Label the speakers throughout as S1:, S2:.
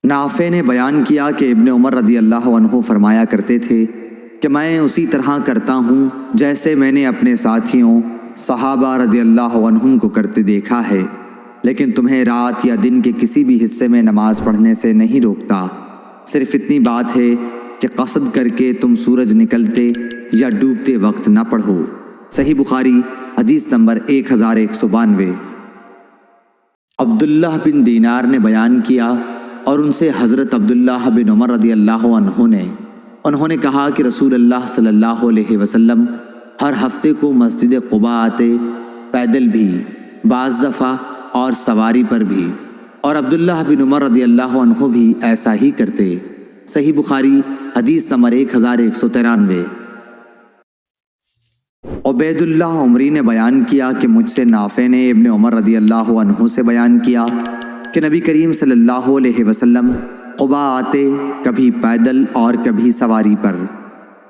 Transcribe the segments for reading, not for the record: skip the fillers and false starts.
S1: نافع نے بیان کیا کہ ابن عمر رضی اللہ عنہ فرمایا کرتے تھے کہ میں اسی طرح کرتا ہوں جیسے میں نے اپنے ساتھیوں صحابہ رضی اللہ عنہم کو کرتے دیکھا ہے، لیکن تمہیں رات یا دن کے کسی بھی حصے میں نماز پڑھنے سے نہیں روکتا، صرف اتنی بات ہے کہ قصد کر کے تم سورج نکلتے یا ڈوبتے وقت نہ پڑھو۔ صحیح بخاری حدیث نمبر 1192۔ عبداللہ بن دینار نے بیان کیا اور ان سے حضرت عبداللہ بن عمر رضی اللہ عنہ انہوں نے کہا کہ رسول اللہ صلی اللہ علیہ وسلم ہر ہفتے کو مسجد قباء آتے، پیدل بھی، بعض دفعہ اور سواری پر بھی، اور عبداللہ بن عمر رضی اللہ عنہ بھی ایسا ہی کرتے۔ صحیح بخاری حدیث نمبر 1193۔ عبید اللہ عمری نے بیان کیا کہ مجھ سے نافع نے ابن عمر رضی اللہ عنہ سے بیان کیا کہ نبی کریم صلی اللہ علیہ وسلم قباء آتے، کبھی پیدل اور کبھی سواری پر۔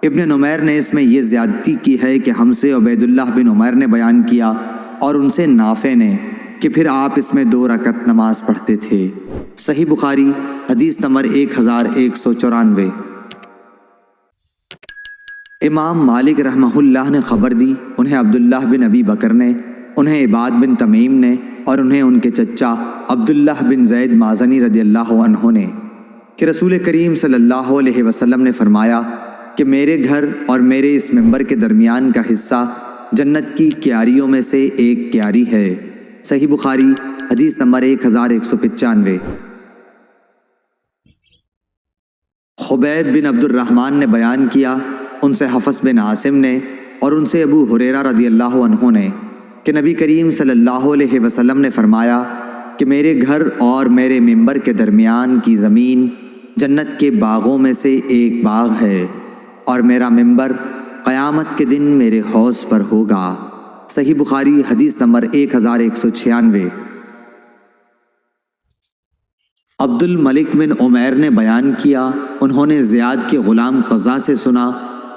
S1: ابن نمیر نے اس میں یہ زیادتی کی ہے کہ ہم سے عبید اللہ بن عمیر نے بیان کیا اور ان سے نافع نے کہ پھر آپ اس میں 2 رکعت نماز پڑھتے تھے۔ صحیح بخاری حدیث نمبر 1194۔ امام مالک رحمہ اللہ نے خبر دی، انہیں عبداللہ بن ابی بکر نے، انہیں عباد بن تمیم نے، اور انہیں ان کے چچا عبداللہ بن زید مازنی رضی اللہ عنہ نے، کہ رسول کریم صلی اللہ علیہ وسلم نے فرمایا کہ میرے گھر اور میرے اس ممبر کے درمیان کا حصہ جنت کی کیاریوں میں سے ایک کیاری ہے۔ صحیح بخاری حدیث نمبر 1195۔ خبیب بن عبد الرحمن نے بیان کیا، ان سے حفص بن عاصم نے، اور ان سے ابو ہریرہ رضی اللہ عنہ نے، کہ نبی کریم صلی اللہ علیہ وسلم نے فرمایا کہ میرے گھر اور میرے ممبر کے درمیان کی زمین جنت کے باغوں میں سے ایک باغ ہے، اور میرا ممبر قیامت کے دن میرے حوض پر ہوگا۔ صحیح بخاری حدیث نمبر 1196۔ عبد الملک بن عمیر نے بیان کیا، انہوں نے زیاد کے غلام قزا سے سنا،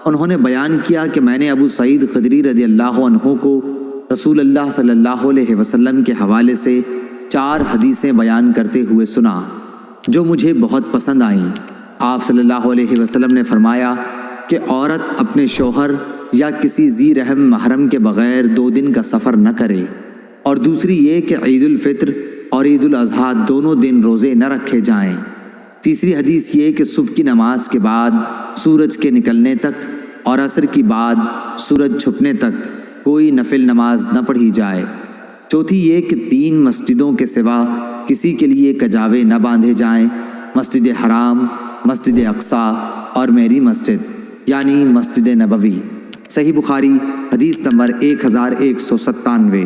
S1: انہوں نے بیان کیا کہ میں نے ابو سعید خدری رضی اللہ عنہ کو رسول اللہ صلی اللہ علیہ وسلم کے حوالے سے 4 حدیثیں بیان کرتے ہوئے سنا جو مجھے بہت پسند آئیں۔ آپ صلی اللہ علیہ وسلم نے فرمایا کہ عورت اپنے شوہر یا کسی ذی رحم محرم کے بغیر 2 دن کا سفر نہ کرے، اور دوسری یہ کہ عید الفطر اور عید الاضحیٰ دونوں دن روزے نہ رکھے جائیں۔ تیسری حدیث یہ کہ صبح کی نماز کے بعد سورج کے نکلنے تک اور عصر کی بعد سورج چھپنے تک کوئی نفل نماز نہ پڑھی جائے۔ چوتھی یہ کہ 3 مسجدوں کے سوا کسی کے لیے کجاوے نہ باندھے جائیں، مسجد حرام، مسجد اقصیٰ اور میری مسجد یعنی مسجد نبوی۔ صحیح بخاری حدیث نمبر 1197۔